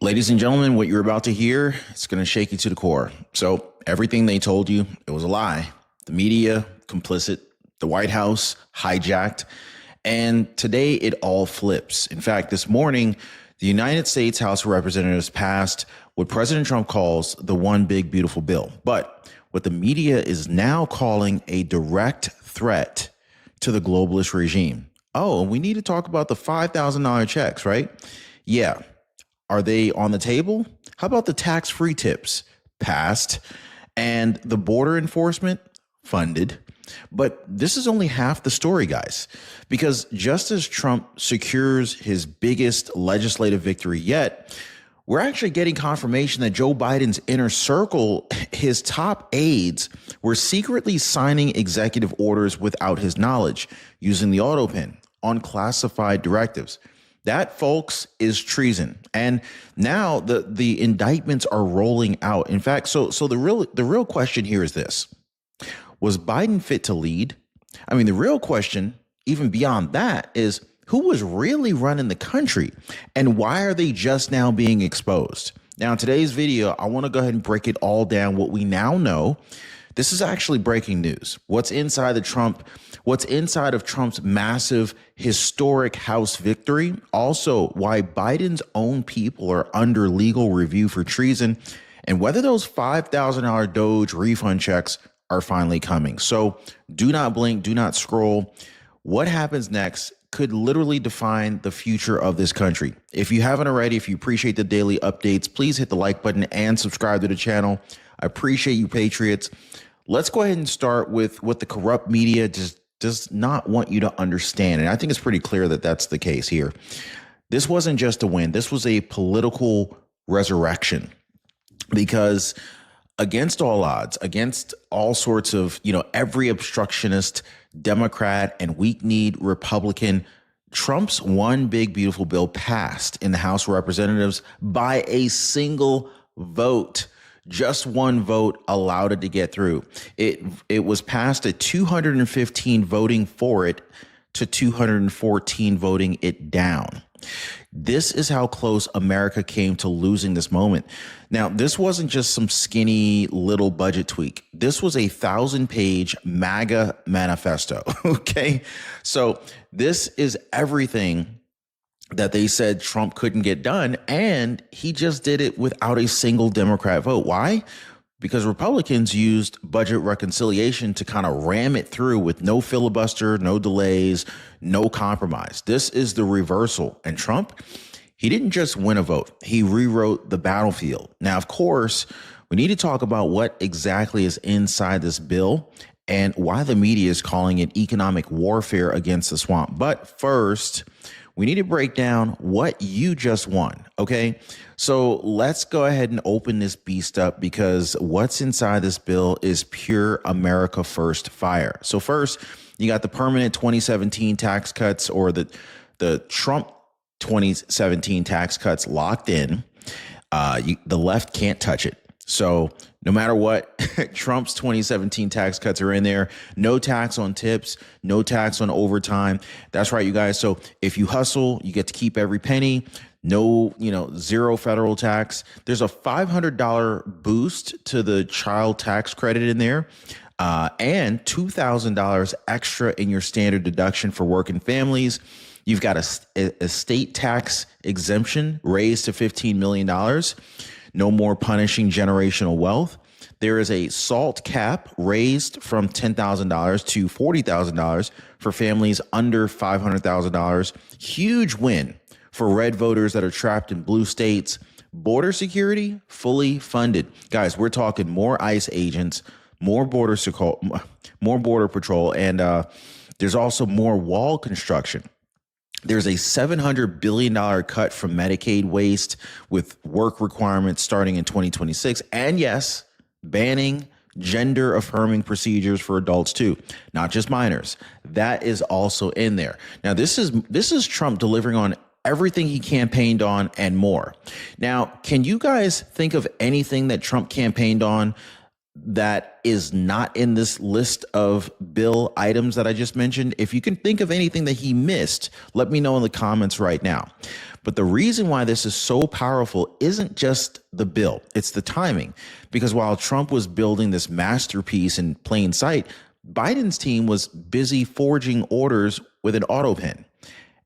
Ladies and gentlemen, what you're about to hear, it's going to shake you to the core. So everything they told you, it was a lie. The media, complicit. The White House, hijacked. And today it all flips. In fact, this morning, the United States House of Representatives passed what President Trump calls the One Big Beautiful Bill. But what the media is now calling a direct threat to the globalist regime. Oh, and we need to talk about the $5,000 checks, right? Yeah. Are they on the table? How about the tax-free tips? Passed. And the border enforcement? Funded. But this is only half the story, guys, because just as Trump secures his biggest legislative victory yet, we're actually getting confirmation that Joe Biden's inner circle, his top aides, were secretly signing executive orders without his knowledge, using the auto pen on classified directives. That, folks, is treason. And now the indictments are rolling out. In fact, so the real question here is this. Was Biden fit to lead? I mean, the real question, even beyond that, is who was really running the country and why are they just now being exposed? Now, in today's video, I want to go ahead and break it all down. What we now know, this is actually breaking news. What's inside of Trump's massive historic House victory. Also, why Biden's own people are under legal review for treason and whether those $5,000 Doge refund checks are finally coming. So do not blink, do not scroll. What happens next could literally define the future of this country. If you haven't already, if you appreciate the daily updates, please hit the like button and subscribe to the channel. I appreciate you, Patriots. Let's go ahead and start with what the corrupt media just does not want you to understand. And I think it's pretty clear that that's the case here. This wasn't just a win. This was a political resurrection because against all odds, against all sorts of, every obstructionist Democrat and weak-kneed Republican, Trump's One Big Beautiful Bill passed in the House of Representatives by a single vote. Just one vote allowed it to get through. It was passed at 215 voting for it to 214 voting it down. This is how close America came to losing this moment. Now, this wasn't just some skinny little budget tweak. This was a 1,000-page MAGA manifesto. Okay, so this is everything that they said Trump couldn't get done, and he just did it without a single Democrat vote. Why? Because Republicans used budget reconciliation to kind of ram it through with no filibuster, no delays, no compromise. This is the reversal. And Trump, he didn't just win a vote. He rewrote the battlefield. Now, of course, we need to talk about what exactly is inside this bill and why the media is calling it economic warfare against the swamp. But first, we need to break down what you just won, okay? So let's go ahead and open this beast up because what's inside this bill is pure America First fire. So first, you got the permanent 2017 tax cuts or the Trump 2017 tax cuts locked in. The left can't touch it. So no matter what, Trump's 2017 tax cuts are in there. No tax on tips, no tax on overtime. That's right, you guys. So if you hustle, you get to keep every penny. No, zero federal tax. There's a $500 boost to the child tax credit in there. And $2,000 extra in your standard deduction for working families. You've got a state tax exemption raised to $15 million. No more punishing generational wealth. There is a SALT cap raised from $10,000 to $40,000 for families under $500,000. Huge win for red voters that are trapped in blue states. Border security fully funded. Guys, we're talking more ICE agents, more border patrol, and there's also more wall construction. There's a $700 billion cut from Medicaid waste with work requirements starting in 2026. And yes, banning gender affirming procedures for adults too, not just minors. That is also in there. Now, this is Trump delivering on everything he campaigned on and more. Now, can you guys think of anything that Trump campaigned on that is not in this list of bill items that I just mentioned. If you can think of anything that he missed, let me know in the comments right now. But the reason why this is so powerful isn't just the bill, it's the timing. Because while Trump was building this masterpiece in plain sight, Biden's team was busy forging orders with an auto pen.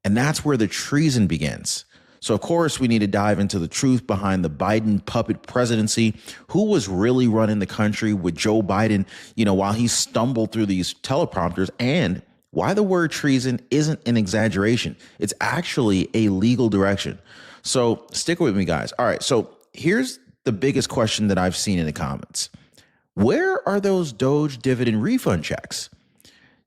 And that's where the treason begins. So, of course, we need to dive into the truth behind the Biden puppet presidency. Who was really running the country with Joe Biden, while he stumbled through these teleprompters, and why the word treason isn't an exaggeration. It's actually a legal direction. So stick with me, guys. All right. So here's the biggest question that I've seen in the comments. Where are those Doge dividend refund checks?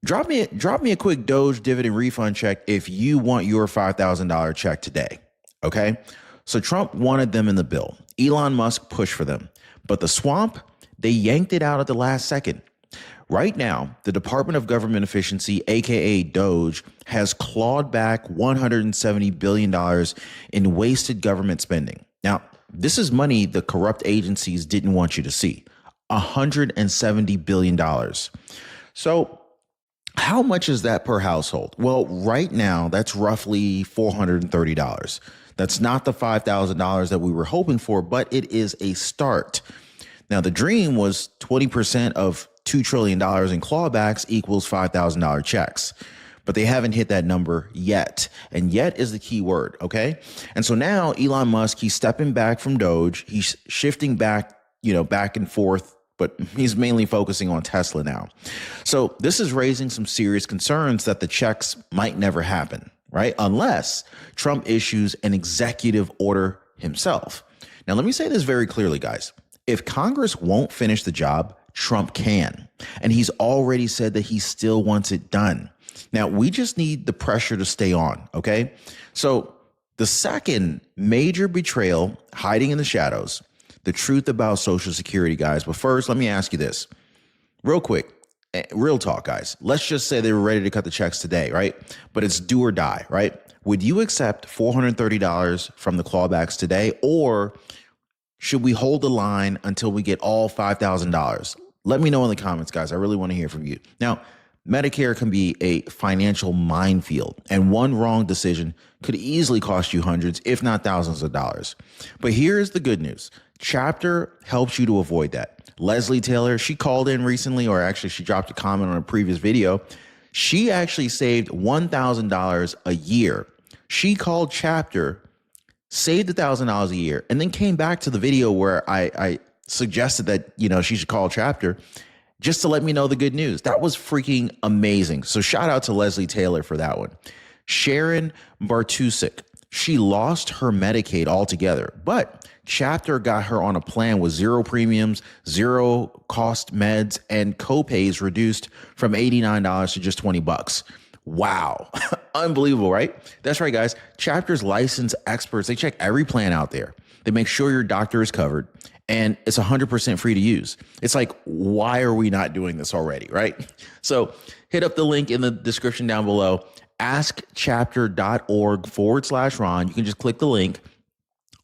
Drop me a quick Doge dividend refund check if you want your $5,000 check today. Okay, so Trump wanted them in the bill. Elon Musk pushed for them, but the swamp, they yanked it out at the last second. Right now, the Department of Government Efficiency, aka Doge, has clawed back $170 billion in wasted government spending. Now, this is money the corrupt agencies didn't want you to see. $170 billion. So how much is that per household? Well, right now, that's roughly $430. That's not the $5,000 that we were hoping for, but it is a start. Now, the dream was 20% of $2 trillion in clawbacks equals $5,000 checks, but they haven't hit that number yet. And yet is the key word, okay? And so now Elon Musk, he's stepping back from Doge. He's shifting back, back and forth, but he's mainly focusing on Tesla now. So this is raising some serious concerns that the checks might never happen, right? Unless Trump issues an executive order himself. Now, let me say this very clearly, guys. If Congress won't finish the job, Trump can. And he's already said that he still wants it done. Now, we just need the pressure to stay on, okay? So the second major betrayal hiding in the shadows, the truth about Social Security, guys. But first, let me ask you this real quick. Real talk, guys. Let's just say they were ready to cut the checks today, right? But it's do or die, right? Would you accept $430 from the clawbacks today, or should we hold the line until we get all $5,000? Let me know in the comments, guys. I really want to hear from you. Now, Medicare can be a financial minefield, and one wrong decision could easily cost you hundreds, if not thousands of dollars. But here's the good news. Chapter helps you to avoid that. Leslie Taylor, she called in recently, or actually she dropped a comment on a previous video. She actually saved $1,000 a year. She called Chapter, saved $1,000 a year, and then came back to the video where I suggested that, she should call Chapter just to let me know the good news. That was freaking amazing. So shout out to Leslie Taylor for that one. Sharon Bartusik, she lost her Medicaid altogether, but Chapter got her on a plan with zero premiums, zero cost meds, and copays reduced from $89 to just $20. Wow. Unbelievable, right? That's right, guys. Chapter's licensed experts, they check every plan out there. They make sure your doctor is covered, and it's 100% free to use. It's like, why are we not doing this already, right? So hit up the link in the description down below, askchapter.org/Ron. You can just click the link.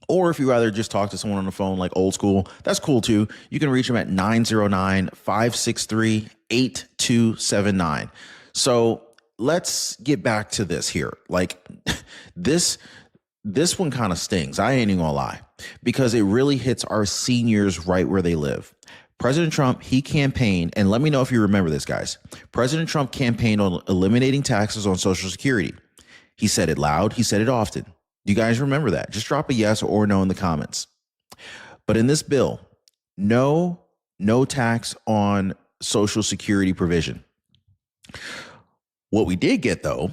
Or if you rather just talk to someone on the phone like old school, that's cool too. You can reach them at 909-563-8279. So let's get back to this here. Like this one kind of stings. I ain't even gonna lie, because it really hits our seniors right where they live. President Trump, he campaigned, and let me know if you remember this, guys. President Trump campaigned on eliminating taxes on Social Security. He said it loud. He said it often. Do you guys remember that? Just drop a yes or no in the comments. But in this bill, no tax on Social Security provision. What we did get, though,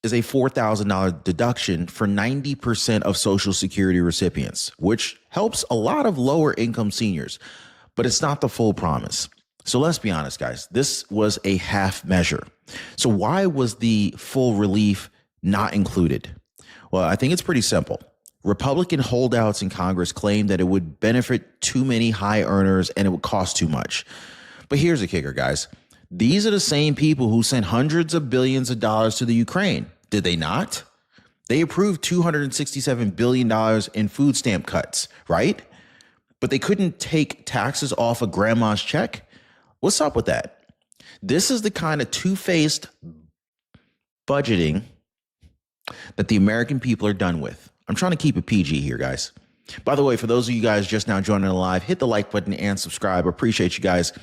is a $4,000 deduction for 90% of Social Security recipients, which helps a lot of lower income seniors, but it's not the full promise. So let's be honest, guys, this was a half measure. So why was the full relief not included? Well, I think it's pretty simple. Republican holdouts in Congress claim that it would benefit too many high earners and it would cost too much. But here's the kicker, guys. These are the same people who sent hundreds of billions of dollars to the Ukraine. Did they not? They approved $267 billion in food stamp cuts, right? but they couldn't take taxes off of grandma's check. What's up with that? This is the kind of two-faced budgeting that the American people are done with. I'm trying to keep it PG here, guys. By the way, for those of you guys just now joining the live, hit the like button and subscribe. Appreciate you guys.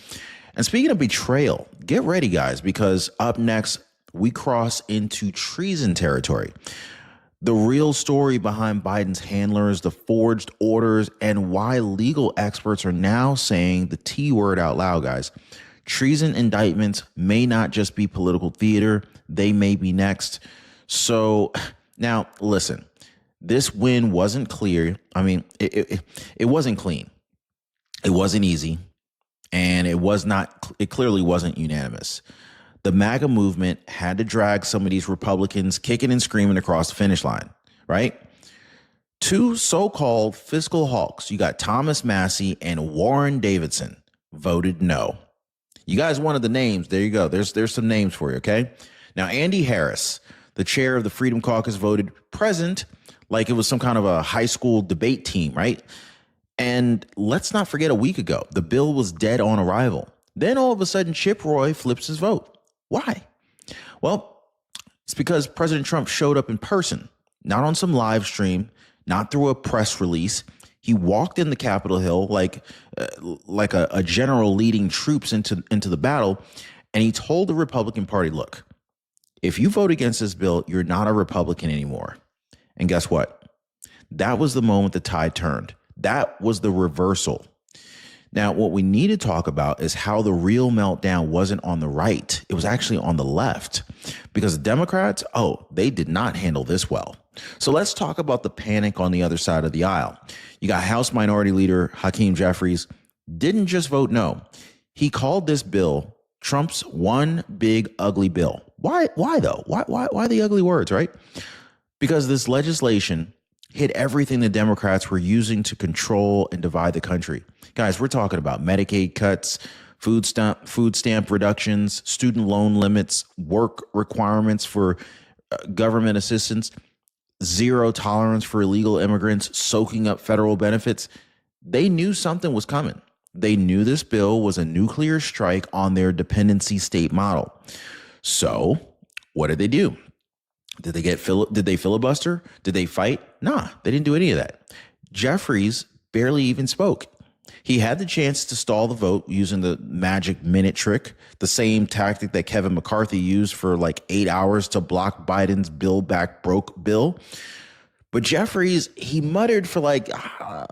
And speaking of betrayal, get ready, guys, because up next, we cross into treason territory. The real story behind Biden's handlers, the forged orders, and why legal experts are now saying the T word out loud, guys. Treason indictments may not just be political theater. They may be next. So now, listen, this win wasn't clear. I mean, it wasn't clean. It wasn't easy. And it clearly wasn't unanimous. The MAGA movement had to drag some of these Republicans kicking and screaming across the finish line, right? Two so-called fiscal hawks, you got Thomas Massie and Warren Davidson, voted no. You guys wanted the names. There you go. There's some names for you, okay? Now, Andy Harris, the chair of the Freedom Caucus, voted present like it was some kind of a high school debate team, right? And let's not forget, a week ago, the bill was dead on arrival. Then all of a sudden, Chip Roy flips his vote. Why? Well, it's because President Trump showed up in person, not on some live stream, not through a press release. He walked in the Capitol Hill like a general leading troops into the battle, and he told the Republican Party, look, if you vote against this bill, you're not a Republican anymore. And guess what? That was the moment the tide turned. That was the reversal. Now, what we need to talk about is how the real meltdown wasn't on the right. It was actually on the left, because the Democrats, they did not handle this well. So let's talk about the panic on the other side of the aisle. You got House Minority Leader Hakeem Jeffries didn't just vote no. He called this bill Trump's one big ugly bill. Why though? Why the ugly words, right? Because this legislation hit everything the Democrats were using to control and divide the country. Guys, we're talking about Medicaid cuts, food stamp reductions, student loan limits, work requirements for government assistance, zero tolerance for illegal immigrants soaking up federal benefits. They knew something was coming. They knew this bill was a nuclear strike on their dependency state model. So what did they do? Did they filibuster? Did they fight? Nah, they didn't do any of that. Jeffries barely even spoke. He had the chance to stall the vote using the magic minute trick, the same tactic that Kevin McCarthy used for like 8 hours to block Biden's Build Back Broke bill. But Jeffries, he muttered for like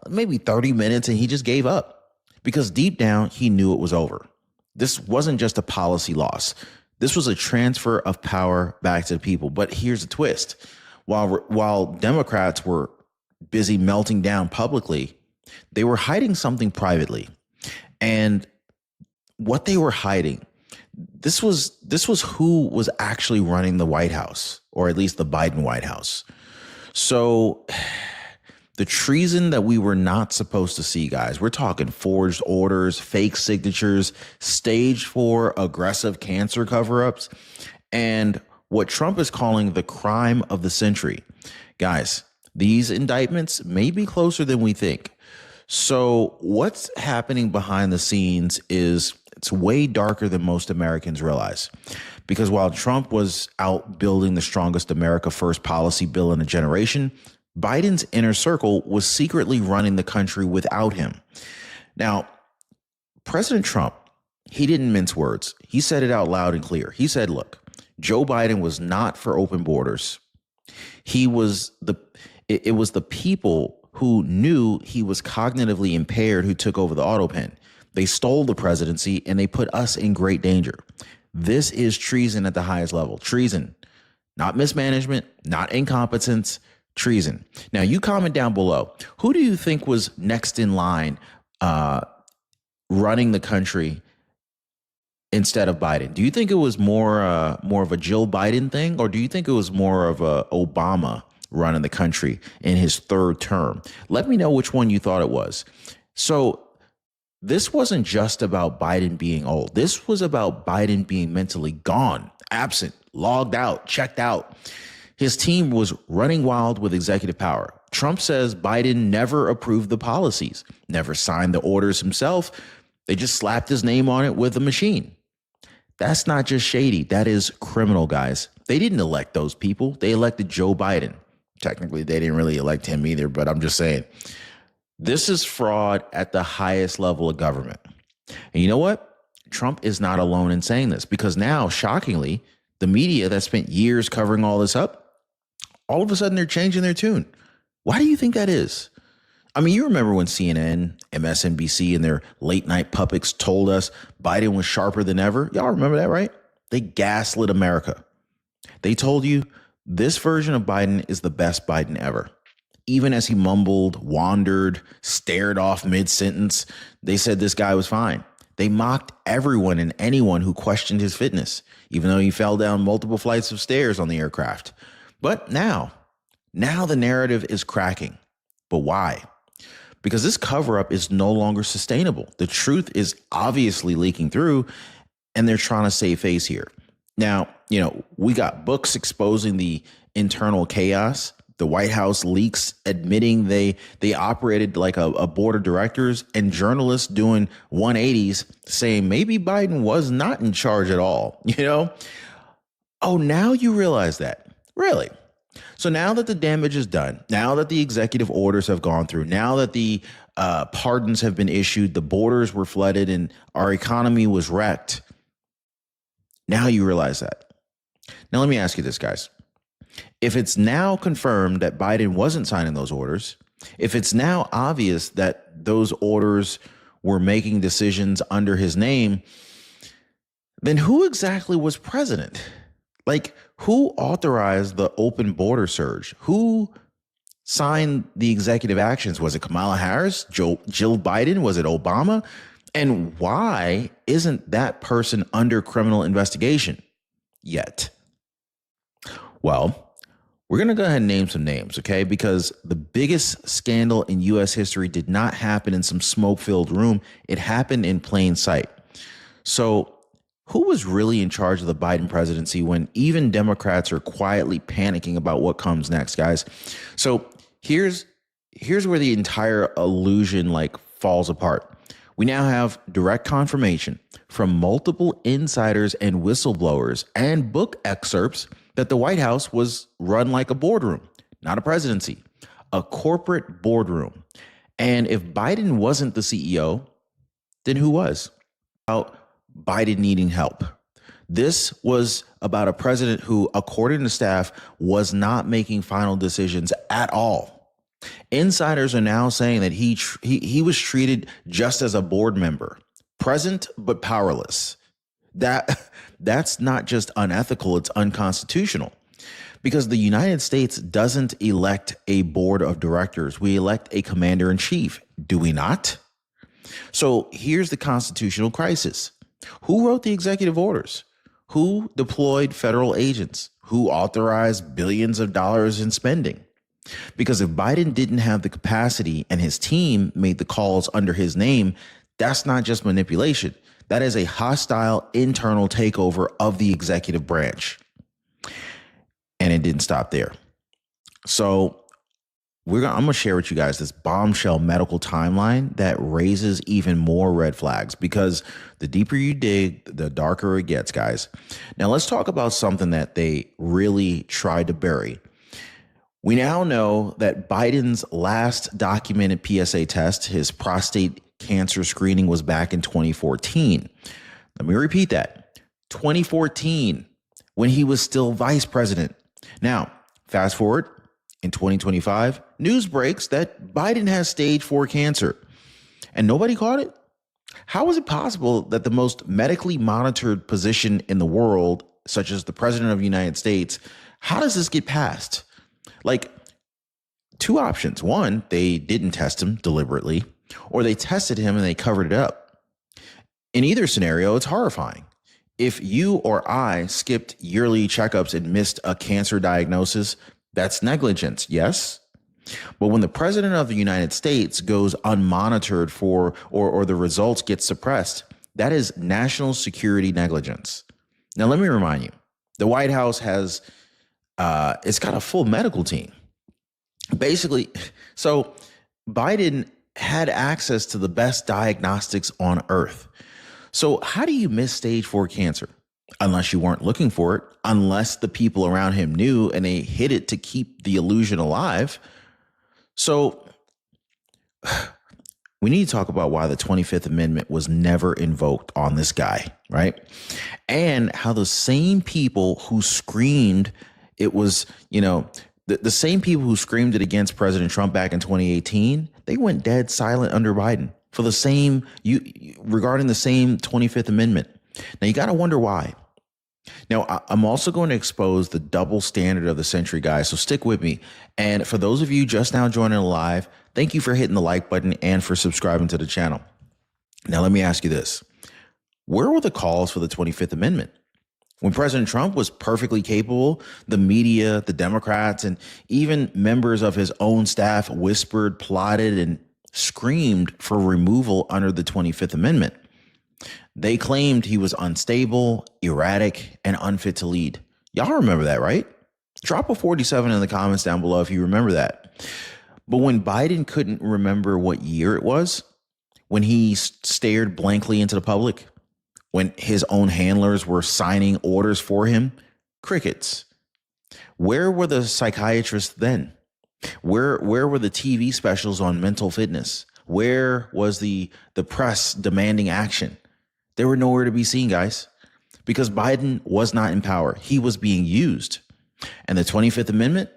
maybe 30 minutes and he just gave up, because deep down he knew it was over. This wasn't just a policy loss. This was a transfer of power back to the people. But here's the twist. While Democrats were busy melting down publicly, they were hiding something privately. And what they were hiding, this was who was actually running the White House, or at least the Biden White House. So the treason that we were not supposed to see, guys, we're talking forged orders, fake signatures, stage 4 aggressive cancer cover-ups, and what Trump is calling the crime of the century. Guys, these indictments may be closer than we think. So what's happening behind the scenes is it's way darker than most Americans realize. Because while Trump was out building the strongest America First policy bill in a generation, Biden's inner circle was secretly running the country without him. Now, President Trump, he didn't mince words. He said it out loud and clear. He said, look, Joe Biden was not for open borders. It was the people who knew he was cognitively impaired who took over the auto pen. They stole the presidency and they put us in great danger. This is treason at the highest level. Treason, not mismanagement, not incompetence, treason. Now, you comment down below. Who do you think was next in line running the country instead of Biden? Do you think it was more of a Jill Biden thing, or do you think it was more of a Obama running the country in his third term? Let me know which one you thought it was. So this wasn't just about Biden being old. This was about Biden being mentally gone, absent, logged out, checked out. His team was running wild with executive power. Trump says Biden never approved the policies, never signed the orders himself. They just slapped his name on it with a machine. That's not just shady. That is criminal, guys. They didn't elect those people. They elected Joe Biden. Technically, they didn't really elect him either, but I'm just saying. This is fraud at the highest level of government. And you know what? Trump is not alone in saying this, because now, shockingly, the media that spent years covering all this up, all of a sudden they're changing their tune. Why do you think that is? I mean, you remember when CNN, MSNBC, and their late night puppets told us Biden was sharper than ever? Y'all remember that, right? They gaslit America. They told you this version of Biden is the best Biden ever. Even as he mumbled, wandered, stared off mid-sentence, they said this guy was fine. They mocked everyone and anyone who questioned his fitness, even though he fell down multiple flights of stairs on the aircraft. But now the narrative is cracking. But why? Because this cover-up is no longer sustainable. The truth is obviously leaking through, and they're trying to save face here. Now, we got books exposing the internal chaos, the White House leaks admitting they operated like a board of directors, and journalists doing 180s saying maybe Biden was not in charge at all. Oh, now you realize that. Really? So now that the damage is done, now that the executive orders have gone through, now that the pardons have been issued, the borders were flooded, and our economy was wrecked, now you realize that. Now, let me ask you this, guys. If it's now confirmed that Biden wasn't signing those orders, if it's now obvious that those orders were making decisions under his name, then who exactly was president? Like, who authorized the open border surge? Who signed the executive actions? Was it Kamala Harris? Jill Biden? Was it Obama? And why isn't that person under criminal investigation yet? Well, we're going to go ahead and name some names, okay? Because the biggest scandal in U.S. history did not happen in some smoke-filled room. It happened in plain sight. So who was really in charge of the Biden presidency when even Democrats are quietly panicking about what comes next, guys? So here's where the entire illusion falls apart. We now have direct confirmation from multiple insiders and whistleblowers and book excerpts that the White House was run like a boardroom, not a presidency, a corporate boardroom. And if Biden wasn't the CEO, then who was? About Biden needing help. This was about a president who, according to staff, was not making final decisions at all. Insiders are now saying that he was treated just as a board member, present but powerless. That's not just unethical, it's unconstitutional. Because the United States doesn't elect a board of directors. We elect a commander in chief, do we not? So here's the constitutional crisis. Who wrote the executive orders? Who deployed federal agents? Who authorized billions of dollars in spending? Because if Biden didn't have the capacity and his team made the calls under his name, that's not just manipulation. That is a hostile internal takeover of the executive branch. And it didn't stop there. So I'm going to share with you guys this bombshell medical timeline that raises even more red flags, because the deeper you dig, the darker it gets, guys. Now, let's talk about something that they really tried to bury. We now know that Biden's last documented PSA test, his prostate cancer screening, was back in 2014. Let me repeat that. 2014, when he was still vice president. Now, fast forward in 2025, news breaks that Biden has stage 4 cancer and nobody caught it. How is it possible that the most medically monitored position in the world, such as the president of the United States, how does this get passed? Two options. One, they didn't test him deliberately, or they tested him and they covered it up. In either scenario, it's horrifying. If you or I skipped yearly checkups and missed a cancer diagnosis, that's negligence, yes? But when the president of the United States goes unmonitored or the results get suppressed, that is national security negligence. Now, let me remind you, the White House has, it's got a full medical team. Basically, so Biden had access to the best diagnostics on earth. So, how do you miss stage 4 cancer? Unless you weren't looking for it, unless the people around him knew and they hid it to keep the illusion alive. So, we need to talk about why the 25th Amendment was never invoked on this guy, right? And how the same people who screamed it was, the same people who screamed it against President Trump back in 2018, they went dead silent under Biden for the same, regarding the same 25th Amendment. Now, you got to wonder why. Now, I'm also going to expose the double standard of the century, guys. So stick with me. And for those of you just now joining live, thank you for hitting the like button and for subscribing to the channel. Now, let me ask you this. Where were the calls for the 25th Amendment? When President Trump was perfectly capable, the media, the Democrats, and even members of his own staff whispered, plotted, and screamed for removal under the 25th Amendment. They claimed he was unstable, erratic, and unfit to lead. Y'all remember that, right? Drop a 47 in the comments down below if you remember that. But when Biden couldn't remember what year it was, when he stared blankly into the public, when his own handlers were signing orders for him, crickets. Where were the psychiatrists then? Where were the TV specials on mental fitness? Where was the press demanding action? They were nowhere to be seen, guys, because Biden was not in power. He was being used. And the 25th Amendment,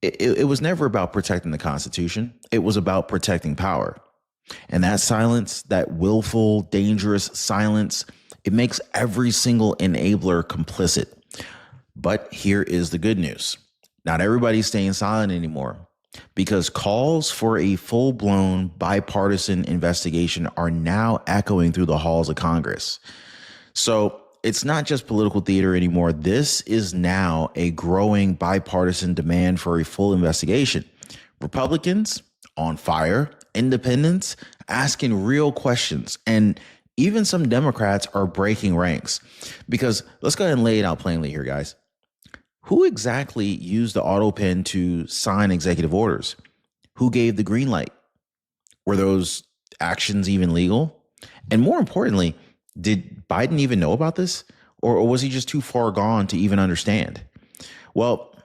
it was never about protecting the Constitution. It was about protecting power. And that silence, that willful, dangerous silence, it makes every single enabler complicit. But here is the good news. Not everybody's staying silent anymore, because calls for a full-blown bipartisan investigation are now echoing through the halls of Congress. So it's not just political theater anymore. This is now a growing bipartisan demand for a full investigation. Republicans on fire, independents asking real questions, and even some Democrats are breaking ranks. Because let's go ahead and lay it out plainly here, guys. Who exactly used the auto pen to sign executive orders? Who gave the green light? Were those actions even legal? And more importantly, did Biden even know about this? Or was he just too far gone to even understand? Well,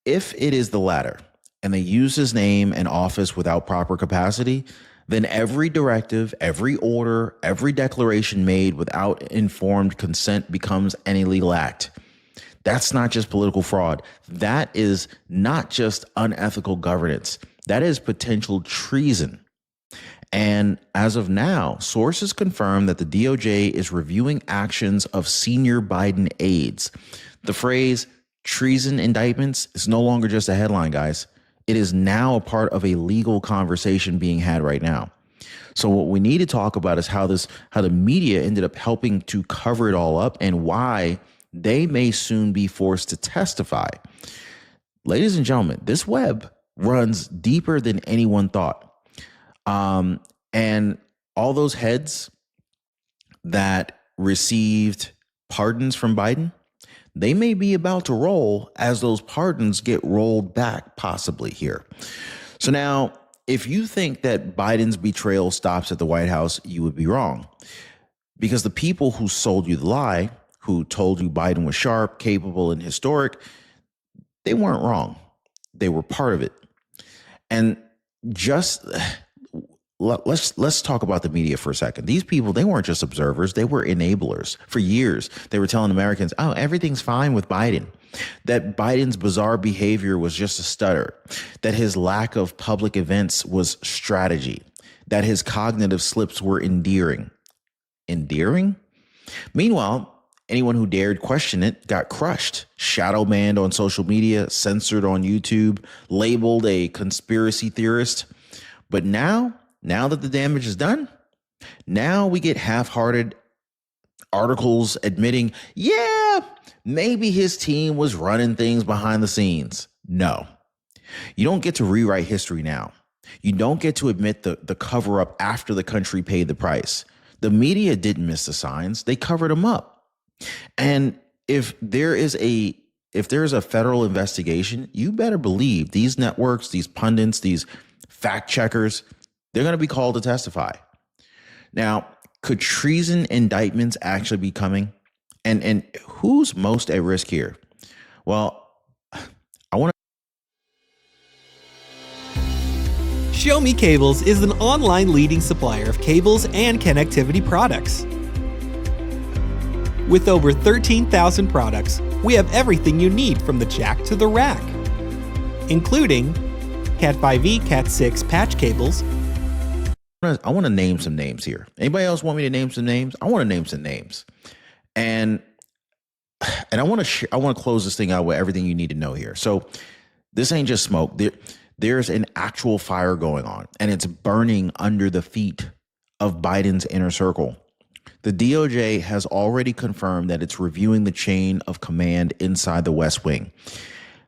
if it is the latter, and they use his name and office without proper capacity, then every directive, every order, every declaration made without informed consent becomes an illegal act. That's not just political fraud. That is not just unethical governance. That is potential treason. And as of now, sources confirm that the DOJ is reviewing actions of senior Biden aides. The phrase treason indictments is no longer just a headline, guys. It is now a part of a legal conversation being had right now. So what we need to talk about is how the media ended up helping to cover it all up and why they may soon be forced to testify. Ladies and gentlemen, this web runs deeper than anyone thought. And all those heads that received pardons from Biden, they may be about to roll as those pardons get rolled back, possibly here. So now, if you think that Biden's betrayal stops at the White House, you would be wrong. Because the people who sold you the lie, who told you Biden was sharp, capable, and historic, they weren't wrong. They were part of it. And just let's talk about the media for a second. These people, they weren't just observers, they were enablers. For years, they were telling Americans, oh, everything's fine with Biden. That Biden's bizarre behavior was just a stutter. That his lack of public events was strategy. That his cognitive slips were endearing. Endearing? Meanwhile, anyone who dared question it got crushed, shadow banned on social media, censored on YouTube, labeled a conspiracy theorist. But now that the damage is done, now we get half-hearted articles admitting, yeah, maybe his team was running things behind the scenes. No, you don't get to rewrite history now. You don't get to admit the cover-up after the country paid the price. The media didn't miss the signs. They covered them up. And if there is a if there's a federal investigation, you better believe these networks, these pundits, these fact checkers, they're going to be called to testify. Now, could treason indictments actually be coming? And who's most at risk here? Well, I want to. Show Me Cables is an online leading supplier of cables and connectivity products. With over 13,000 products, we have everything you need from the jack to the rack, including Cat 5e, Cat 6 patch cables. I want to name some names here. Anybody else want me to name some names? I want to name some names. And I want to close this thing out with everything you need to know here. So this ain't just smoke. There's an actual fire going on, and it's burning under the feet of Biden's inner circle. The DOJ has already confirmed that it's reviewing the chain of command inside the West Wing.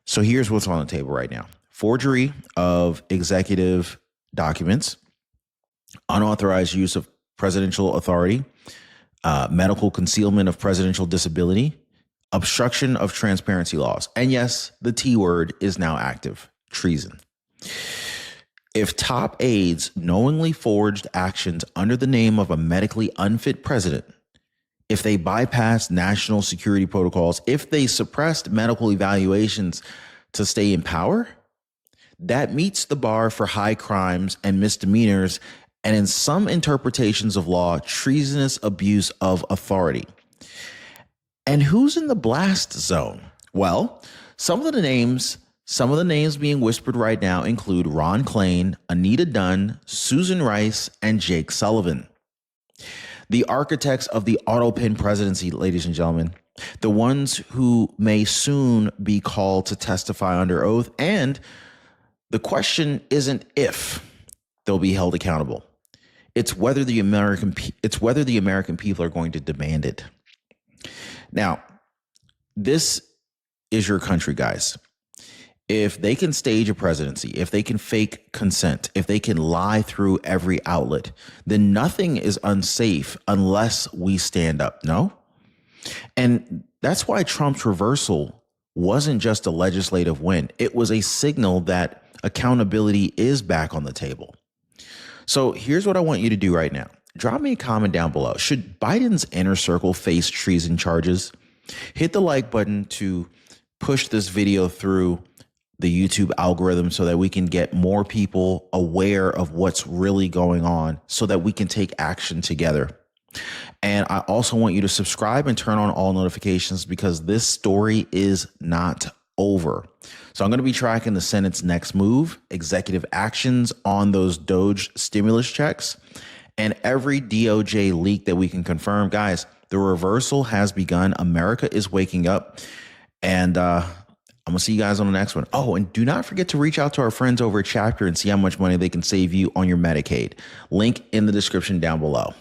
So here's what's on the table right now: forgery of executive documents, unauthorized use of presidential authority, medical concealment of presidential disability, obstruction of transparency laws. And yes, the T word is now active: treason. If top aides knowingly forged actions under the name of a medically unfit president, if they bypassed national security protocols, if they suppressed medical evaluations to stay in power, that meets the bar for high crimes and misdemeanors, and in some interpretations of law, treasonous abuse of authority. And who's in the blast zone? Well, some of the names being whispered right now include Ron Klain, Anita Dunn, Susan Rice, and Jake Sullivan. The architects of the autopin presidency, ladies and gentlemen, the ones who may soon be called to testify under oath. And the question isn't if they'll be held accountable. It's whether the American people are going to demand it. Now, this is your country, guys. If they can stage a presidency, if they can fake consent, if they can lie through every outlet, then nothing is unsafe unless we stand up, no? And that's why Trump's reversal wasn't just a legislative win. It was a signal that accountability is back on the table. So here's what I want you to do right now. Drop me a comment down below. Should Biden's inner circle face treason charges? Hit the like button to push this video through the YouTube algorithm so that we can get more people aware of what's really going on so that we can take action together. And I also want you to subscribe and turn on all notifications because this story is not over. So I'm going to be tracking the Senate's next move, executive actions on those DOJ stimulus checks, and every DOJ leak that we can confirm. Guys, the reversal has begun. America is waking up. And I'm going to see you guys on the next one. Oh, and do not forget to reach out to our friends over at Chapter and see how much money they can save you on your Medicaid. Link in the description down below.